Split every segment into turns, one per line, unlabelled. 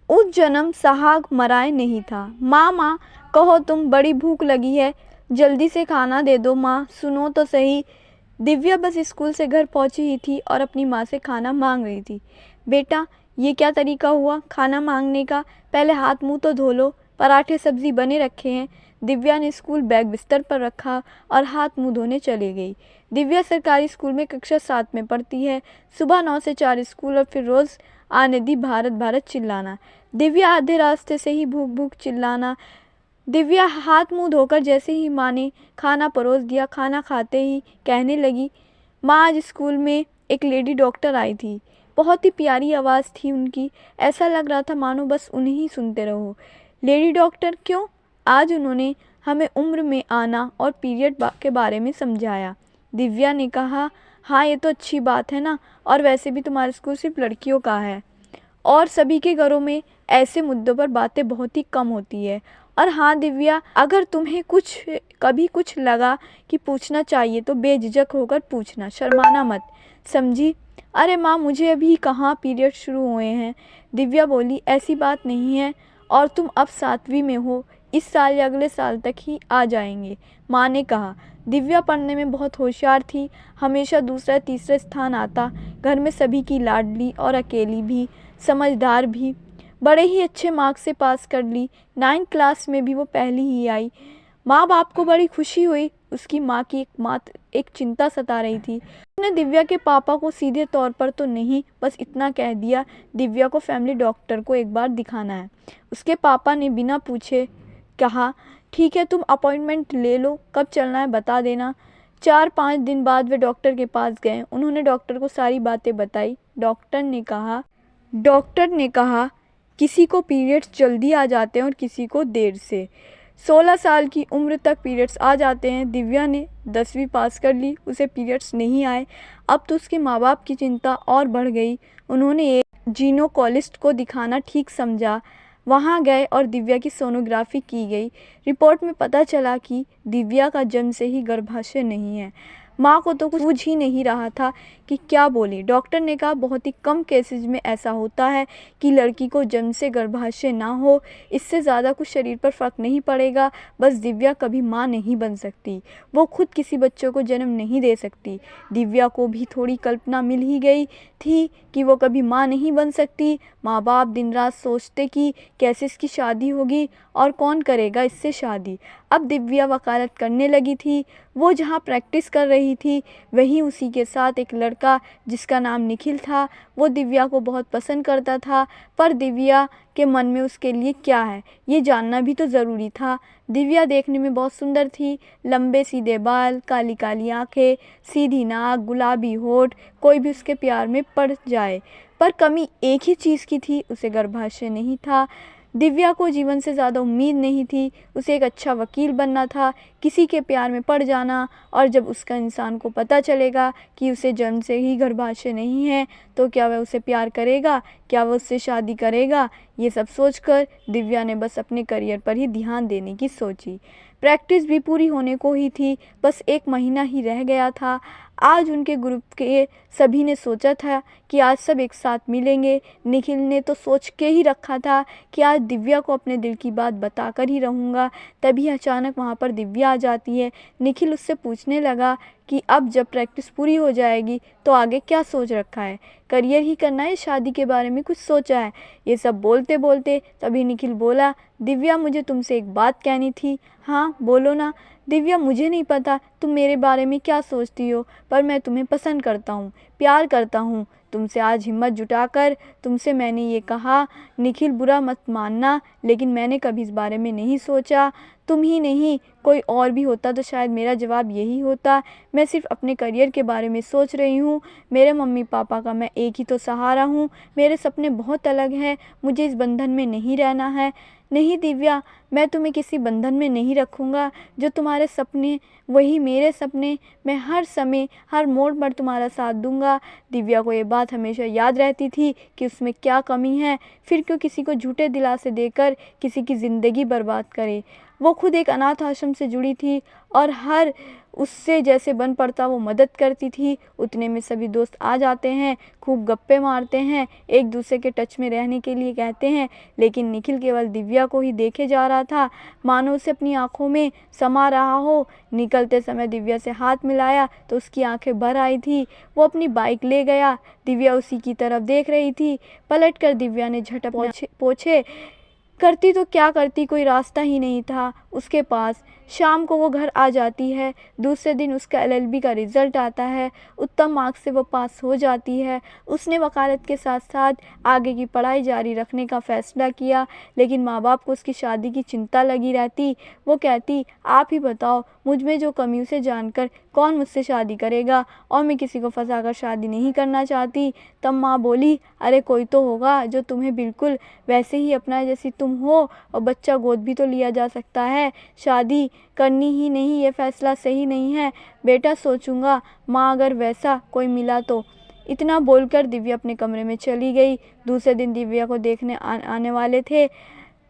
उस जन्म सहाग मराए नहीं था। माँ माँ कहो तुम, बड़ी भूख लगी है, जल्दी से खाना दे दो। माँ सुनो तो सही। दिव्या बस स्कूल से घर पहुंची ही थी और अपनी माँ से खाना मांग रही थी। बेटा ये क्या तरीका हुआ खाना मांगने का, पहले हाथ मुंह तो धो लो, पराठे सब्जी बने रखे हैं। दिव्या ने स्कूल बैग बिस्तर पर रखा और हाथ मुंह धोने चली गई। दिव्या सरकारी स्कूल में कक्षा 7 में पढ़ती है। सुबह 9 से 4 स्कूल और फिर रोज़ आने दी भारत भारत चिल्लाना। दिव्या आधे रास्ते से ही भूख भूख चिल्लाना। दिव्या हाथ मुंह धोकर जैसे ही माँ ने खाना परोस दिया, खाना खाते ही कहने लगी, माँ आज स्कूल में एक लेडी डॉक्टर आई थी। बहुत ही प्यारी आवाज़ थी उनकी, ऐसा लग रहा था मानो बस उन्हें ही सुनते रहो। लेडी डॉक्टर क्यों? आज उन्होंने हमें उम्र में आना और पीरियड के बारे में समझाया। दिव्या ने कहा, हाँ ये तो अच्छी बात है ना, और वैसे भी तुम्हारा स्कूल सिर्फ लड़कियों का है और सभी के घरों में ऐसे मुद्दों पर बातें बहुत ही कम होती है। और हाँ दिव्या, अगर तुम्हें कभी कुछ लगा कि पूछना चाहिए तो बेझिझक होकर पूछना, शर्माना मत, समझी? अरे माँ मुझे अभी कहाँ पीरियड शुरू हुए हैं। दिव्या बोली, ऐसी बात नहीं है, और तुम अब 7वीं में हो, इस साल या अगले साल तक ही आ जाएंगे, माँ ने कहा। दिव्या पढ़ने में बहुत होशियार थी, हमेशा दूसरा तीसरा स्थान आता, घर में सभी की लाडली और अकेली भी, समझदार भी। बड़े ही अच्छे मार्क्स से पास कर ली, 9th क्लास में भी वो पहली ही आई। माँ बाप को बड़ी खुशी हुई। उसकी माँ की एक चिंता सता रही थी। उसने दिव्या के पापा को सीधे तौर पर तो नहीं, बस इतना कह दिया, दिव्या को फैमिली डॉक्टर को एक बार दिखाना है। उसके पापा ने बिना पूछे कहा, ठीक है तुम अपॉइंटमेंट ले लो, कब चलना है बता देना। 4-5 दिन बाद वे डॉक्टर के पास गए। उन्होंने डॉक्टर को सारी बातें बताई। डॉक्टर ने कहा किसी को पीरियड्स जल्दी आ जाते हैं और किसी को देर से। 16 साल की उम्र तक पीरियड्स आ जाते हैं। दिव्या ने 10वीं पास कर ली, उसे पीरियड्स नहीं आए। अब तो उसके माँ बाप की चिंता और बढ़ गई। उन्होंने एक जिनोकोलॉजिस्ट को दिखाना ठीक समझा। वहाँ गए और दिव्या की सोनोग्राफी की गई। रिपोर्ट में पता चला कि दिव्या का जन्म से ही गर्भाशय नहीं है। माँ को तो कुछ सूझ ही नहीं रहा था कि क्या बोले। डॉक्टर ने कहा बहुत ही कम केसेस में ऐसा होता है कि लड़की को जन्म से गर्भाशय ना हो, इससे ज़्यादा कुछ शरीर पर फ़र्क नहीं पड़ेगा। बस दिव्या कभी माँ नहीं बन सकती, वो खुद किसी बच्चों को जन्म नहीं दे सकती। दिव्या को भी थोड़ी कल्पना मिल ही गई थी कि वो कभी माँ नहीं बन सकती। माँ बाप दिन रात सोचते कि कैसे इसकी शादी होगी और कौन करेगा इससे शादी। अब दिव्या वकालत करने लगी थी। वो जहाँ प्रैक्टिस कर रही थी वहीं उसी के साथ एक लड़का जिसका नाम निखिल था, वो दिव्या को बहुत पसंद करता था। पर दिव्या के मन में उसके लिए क्या है ये जानना भी तो ज़रूरी था। दिव्या देखने में बहुत सुंदर थी, लंबे सीधे बाल, काली काली आंखें, सीधी नाक, गुलाबी होठ, कोई भी उसके प्यार में पड़ जाए। पर कमी एक ही चीज़ की थी, उसे गर्भाशय नहीं था। दिव्या को जीवन से ज़्यादा उम्मीद नहीं थी, उसे एक अच्छा वकील बनना था, किसी के प्यार में पड़ जाना। और जब उसका इंसान को पता चलेगा कि उसे जन्म से ही गर्भाशय नहीं है तो क्या वह उसे प्यार करेगा, क्या वह उससे शादी करेगा? ये सब सोचकर दिव्या ने बस अपने करियर पर ही ध्यान देने की सोची। प्रैक्टिस भी पूरी होने को ही थी, बस 1 महीना ही रह गया था। आज उनके ग्रुप के सभी ने सोचा था कि आज सब एक साथ मिलेंगे। निखिल ने तो सोच के ही रखा था कि आज दिव्या को अपने दिल की बात बताकर ही रहूँगा। तभी अचानक वहाँ पर दिव्या आ जाती है। निखिल उससे पूछने लगा कि अब जब प्रैक्टिस पूरी हो जाएगी तो आगे क्या सोच रखा है, करियर ही करना है, शादी के बारे में कुछ सोचा है? ये सब बोलते बोलते तभी निखिल बोला, दिव्या मुझे तुमसे एक बात कहनी थी। हाँ बोलो ना। दिव्या मुझे नहीं पता तुम मेरे बारे में क्या सोचती हो, पर मैं तुम्हें पसंद करता हूँ, प्यार करता हूँ तुमसे। आज हिम्मत जुटाकर तुमसे मैंने ये कहा। निखिल बुरा मत मानना, लेकिन मैंने कभी इस बारे में नहीं सोचा। तुम ही नहीं कोई और भी होता तो शायद मेरा जवाब यही होता। मैं सिर्फ अपने करियर के बारे में सोच रही हूँ। मेरे मम्मी पापा का मैं एक ही तो सहारा हूँ। मेरे सपने बहुत अलग हैं, मुझे इस बंधन में नहीं रहना है। नहीं दिव्या, मैं तुम्हें किसी बंधन में नहीं रखूँगा। जो तुम्हारे सपने वही मेरे सपने। मैं हर समय हर मोड़ पर तुम्हारा साथ दूंगा। दिव्या को ये बात हमेशा याद रहती थी कि उसमें क्या कमी है, फिर क्यों किसी को झूठे दिलासे देकर किसी की ज़िंदगी बर्बाद करे। वो खुद एक अनाथ आश्रम से जुड़ी थी और हर उससे जैसे बन पड़ता वो मदद करती थी। उतने में सभी दोस्त आ जाते हैं, खूब गप्पे मारते हैं, एक दूसरे के टच में रहने के लिए कहते हैं। लेकिन निखिल केवल दिव्या को ही देखे जा रहा था, मानो उसे अपनी आंखों में समा रहा हो। निकलते समय दिव्या से हाथ मिलाया तो उसकी आंखें भर आई थी। वो अपनी बाइक ले गया। दिव्या उसी की तरफ देख रही थी। पलटकर दिव्या ने झटक पोछे करती तो क्या करती, कोई रास्ता ही नहीं था उसके पास। शाम को वो घर आ जाती है। दूसरे दिन उसका LLB का रिज़ल्ट आता है। उत्तम मार्क्स से वो पास हो जाती है। उसने वकालत के साथ साथ आगे की पढ़ाई जारी रखने का फ़ैसला किया। लेकिन माँ बाप को उसकी शादी की चिंता लगी रहती। वो कहती, आप ही बताओ, मुझ में जो कमी उसे जानकर कौन मुझसे शादी करेगा, और मैं किसी को फंसाकर शादी नहीं करना चाहती। तब माँ बोली, अरे कोई तो होगा जो तुम्हें बिल्कुल वैसे ही अपनाए जैसी तुम हो, और बच्चा गोद भी तो लिया जा सकता है। शादी करनी ही नहीं, ये फ़ैसला सही नहीं है बेटा, सोचूंगा माँ अगर वैसा कोई मिला तो। इतना बोलकर दिव्या अपने कमरे में चली गई। दूसरे दिन दिव्या को देखने आने वाले थे।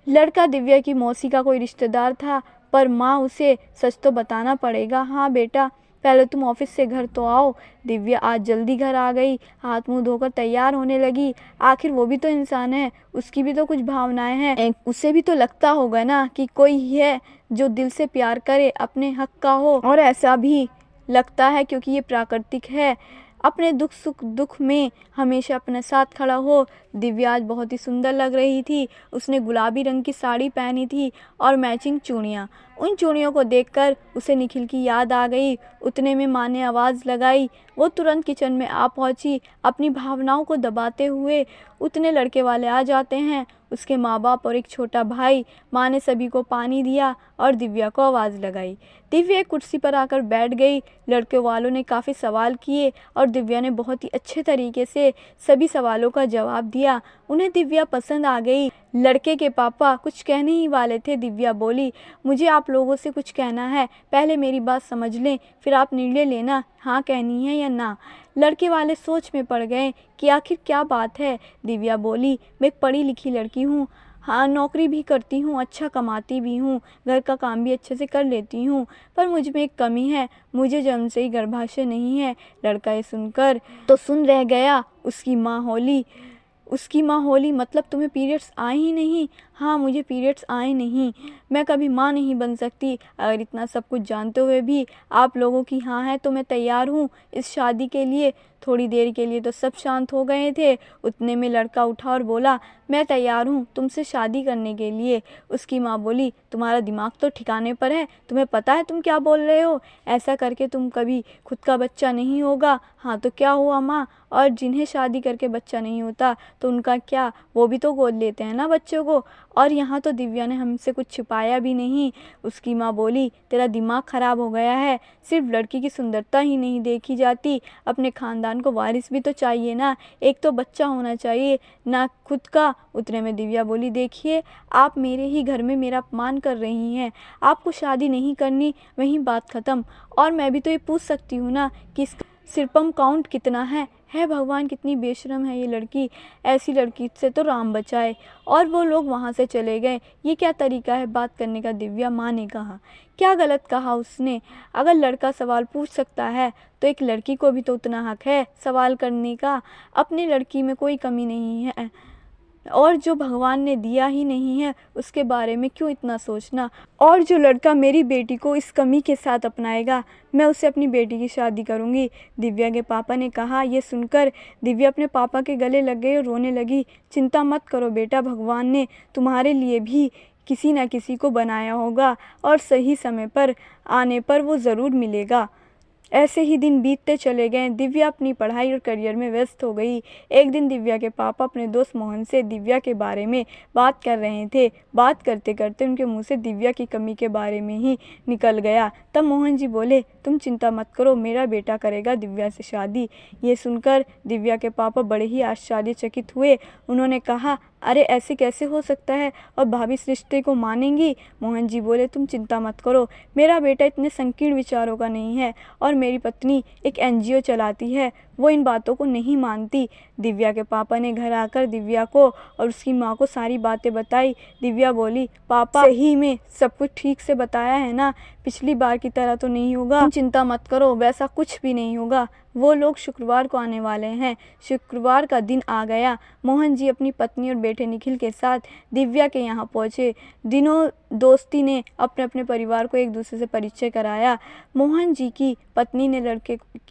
लड़का दिव्या की मौसी का कोई रिश्तेदार था, पर माँ उसे सच तो बताना पड़ेगा। हाँ बेटा, पहले तुम ऑफिस से घर तो आओ। दिव्या आज जल्दी घर आ गई, हाथ मुंह धोकर तैयार होने लगी। आखिर वो भी तो इंसान है, उसकी भी तो कुछ भावनाएं हैं। उसे भी तो लगता होगा ना कि कोई है जो दिल से प्यार करे, अपने हक का हो। और ऐसा भी लगता है क्योंकि ये प्राकृतिक है, अपने दुख में हमेशा अपने साथ खड़ा हो। दिव्या आज बहुत ही सुंदर लग रही थी। उसने गुलाबी रंग की साड़ी पहनी थी और मैचिंग चूड़ियाँ। उन चूड़ियों को देखकर उसे निखिल की याद आ गई। उतने में माँ ने आवाज़ लगाई। वो तुरंत किचन में आ पहुंची, अपनी भावनाओं को दबाते हुए। उतने लड़के वाले आ जाते हैं, उसके माँ बाप और एक छोटा भाई। माँ ने सभी को पानी दिया और दिव्या को आवाज़ लगाई। दिव्या एक कुर्सी पर आकर बैठ गई। लड़के वालों ने काफ़ी सवाल किए और दिव्या ने बहुत ही अच्छे तरीके से सभी सवालों का जवाब दिया। उन्हें दिव्या पसंद आ गई। लड़के के पापा कुछ कहने ही वाले थे। दिव्या बोली, मुझे आप लोगों से कुछ कहना है, पहले मेरी बात समझ लें, फिर आप निर्णय लेना, हाँ कहनी है या ना। लड़के वाले सोच में पड़ गए कि आखिर क्या बात है। दिव्या बोली, मैं एक पढ़ी लिखी लड़की हूँ, हाँ नौकरी भी करती हूँ, अच्छा कमाती भी हूँ, घर का काम भी अच्छे से कर लेती हूँ, पर मुझ में एक कमी है, मुझे जन्म से ही गर्भाशय नहीं है। लड़का ये सुनकर तो सुन रह गया। उसकी माँ होली, मतलब तुम्हें पीरियड्स आए ही नहीं? हाँ, मुझे पीरियड्स आए नहीं, मैं कभी माँ नहीं बन सकती। अगर इतना सब कुछ जानते हुए भी आप लोगों की हाँ है तो मैं तैयार हूँ इस शादी के लिए। थोड़ी देर के लिए तो सब शांत हो गए थे। उतने में लड़का उठा और बोला, मैं तैयार हूँ तुमसे शादी करने के लिए। उसकी माँ बोली, तुम्हारा दिमाग तो ठिकाने पर है, तुम्हें पता है तुम क्या बोल रहे हो? ऐसा करके तुम कभी खुद का बच्चा नहीं होगा। हाँ तो क्या हुआ माँ, और जिन्हें शादी करके बच्चा नहीं होता तो उनका क्या, वो भी तो गोद लेते हैं ना बच्चों को। और यहाँ तो दिव्या ने हमसे कुछ छिपाया भी नहीं। उसकी माँ बोली, तेरा दिमाग ख़राब हो गया है, सिर्फ लड़की की सुंदरता ही नहीं देखी जाती, अपने ख़ानदान को वारिस भी तो चाहिए ना, एक तो बच्चा होना चाहिए ना खुद का। उतने में दिव्या बोली, देखिए आप मेरे ही घर में मेरा अपमान कर रही हैं, आपको शादी नहीं करनी, वहीं बात ख़त्म। और मैं भी तो ये पूछ सकती हूँ ना कि इसका सिरपम काउंट कितना है भगवान कितनी बेशरम है ये लड़की, ऐसी लड़की से तो राम बचाए। और वो लोग वहाँ से चले गए। ये क्या तरीका है बात करने का? दिव्या माँ ने कहा। क्या गलत कहा उसने? अगर लड़का सवाल पूछ सकता है तो एक लड़की को भी तो उतना हक है सवाल करने का। अपनी लड़की में कोई कमी नहीं है, और जो भगवान ने दिया ही नहीं है उसके बारे में क्यों इतना सोचना। और जो लड़का मेरी बेटी को इस कमी के साथ अपनाएगा, मैं उससे अपनी बेटी की शादी करूंगी। दिव्या के पापा ने कहा। ये सुनकर दिव्या अपने पापा के गले लग गई और रोने लगी। चिंता मत करो बेटा, भगवान ने तुम्हारे लिए भी किसी न किसी को बनाया होगा, और सही समय पर आने पर वो ज़रूर मिलेगा। ऐसे ही दिन बीतते चले गए। दिव्या अपनी पढ़ाई और करियर में व्यस्त हो गई। एक दिन दिव्या के पापा अपने दोस्त मोहन से दिव्या के बारे में बात कर रहे थे। बात करते करते उनके मुंह से दिव्या की कमी के बारे में ही निकल गया। तब मोहन जी बोले, तुम चिंता मत करो, मेरा बेटा करेगा दिव्या से शादी। ये सुनकर दिव्या के पापा बड़े ही आश्चर्यचकित हुए। उन्होंने कहा, अरे ऐसे कैसे हो सकता है, और भाभी इस रिश्ते को मानेंगी? मोहन जी बोले, तुम चिंता मत करो, मेरा बेटा इतने संकीर्ण विचारों का नहीं है, और मेरी पत्नी एक NGO चलाती है, वो इन बातों को नहीं मानती। दिव्या के पापा ने घर आकर दिव्या को और उसकी माँ को सारी बातें बताई। दिव्या बोली, पापा सही में सब कुछ ठीक से बताया है ना? पिछली बार की तरह तो नहीं होगा? तुम चिंता मत करो, वैसा कुछ भी नहीं होगा। वो लोग शुक्रवार को आने वाले हैं। शुक्रवार का दिन आ गया। मोहन जी अपनी पत्नी और बेटे निखिल के साथ दिव्या के यहाँ पहुँचे। दिनों दोस्ती ने अपने अपने परिवार को एक दूसरे से परिचय कराया। मोहन जी की पत्नी ने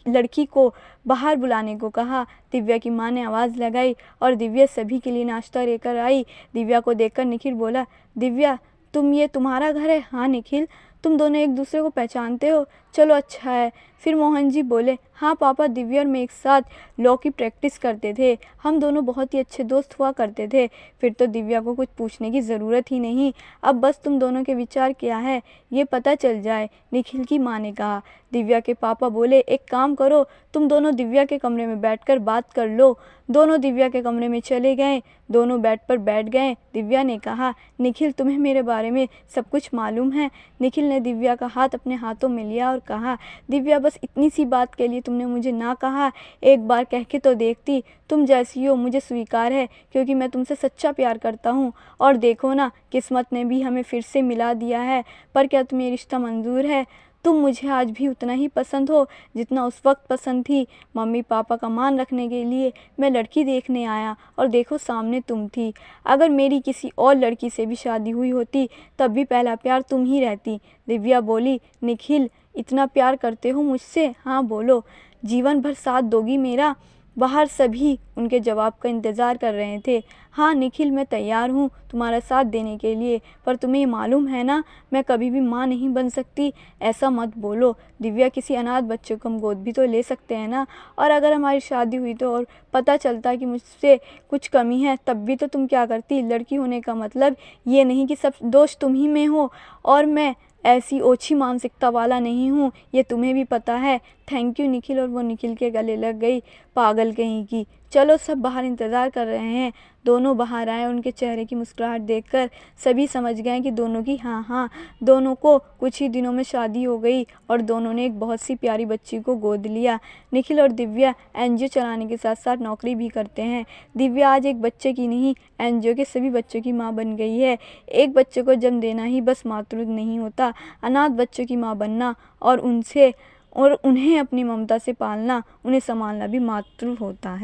लड़की को बाहर बुलाने को कहा। दिव्या की माँ ने आवाज़ लगाई और दिव्या सभी के लिए नाश्ता लेकर आई। दिव्या को देखकर निखिल बोला, दिव्या ये तुम्हारा घर है? हाँ निखिल, तुम दोनों एक दूसरे को पहचानते हो? चलो अच्छा है। फिर मोहन जी बोले, हाँ पापा, दिव्या और मैं एक साथ लॉ की प्रैक्टिस करते थे। हम दोनों बहुत ही अच्छे दोस्त हुआ करते थे। फिर तो दिव्या को कुछ पूछने की ज़रूरत ही नहीं। अब बस तुम दोनों के विचार क्या है ये पता चल जाए, निखिल की माँ ने कहा। दिव्या के पापा बोले, एक काम करो, तुम दोनों दिव्या के कमरे में बैठकर बात कर लो। दोनों दिव्या के कमरे में चले गए। दोनों बेड पर बैठ गए। दिव्या ने कहा, निखिल तुम्हें मेरे बारे में सब कुछ मालूम है? निखिल ने दिव्या का हाथ अपने हाथों में लिया और कहा, दिव्या बस इतनी सी बात के लिए तुमने मुझे ना कहा? एक बार कह के तो देखती। तुम जैसी हो मुझे स्वीकार है, क्योंकि मैं तुमसे सच्चा प्यार करता हूँ। और देखो ना, किस्मत ने भी हमें फिर से मिला दिया है। पर क्या तुम्हें रिश्ता मंजूर है? तुम मुझे आज भी उतना ही पसंद हो जितना उस वक्त पसंद थी। मम्मी पापा का मान रखने के लिए मैं लड़की देखने आया और देखो सामने तुम थी। अगर मेरी किसी और लड़की से भी शादी हुई होती तब भी पहला प्यार तुम ही रहती। दिव्या बोली, निखिल इतना प्यार करते हो मुझसे? हाँ बोलो, जीवन भर साथ दोगी मेरा? बाहर सभी उनके जवाब का इंतज़ार कर रहे थे। हाँ निखिल, मैं तैयार हूँ तुम्हारा साथ देने के लिए, पर तुम्हें ये मालूम है ना, मैं कभी भी माँ नहीं बन सकती। ऐसा मत बोलो दिव्या, किसी अनाथ बच्चे को हम गोद भी तो ले सकते हैं ना। और अगर हमारी शादी हुई तो और पता चलता कि मुझसे कुछ कमी है, तब भी तो तुम क्या करती? लड़की होने का मतलब ये नहीं कि सब दोष तुम ही में हो। और मैं ऐसी ओछी मानसिकता वाला नहीं हूँ, ये तुम्हें भी पता है। Thank you Nikhil. और वो निखिल के गले लग गई। पागल कहीं की। चलो, सब बाहर इंतज़ार कर रहे हैं। दोनों बाहर आए। उनके चेहरे की मुस्कुराहट देखकर सभी समझ गए कि दोनों की हाँ, दोनों को कुछ ही दिनों में शादी हो गई और दोनों ने एक बहुत सी प्यारी बच्ची को गोद लिया। निखिल और दिव्या एनजीओ चलाने के साथ साथ नौकरी भी करते हैं। दिव्या आज एक बच्चे की नहीं, एनजीओ के सभी बच्चों की माँ बन गई है। एक बच्चे को जन्म देना ही बस मातृत्व नहीं होता, अनाथ बच्चों की माँ बनना और उन्हें अपनी ममता से पालना, उन्हें संभालना भी मातृत्व होता है।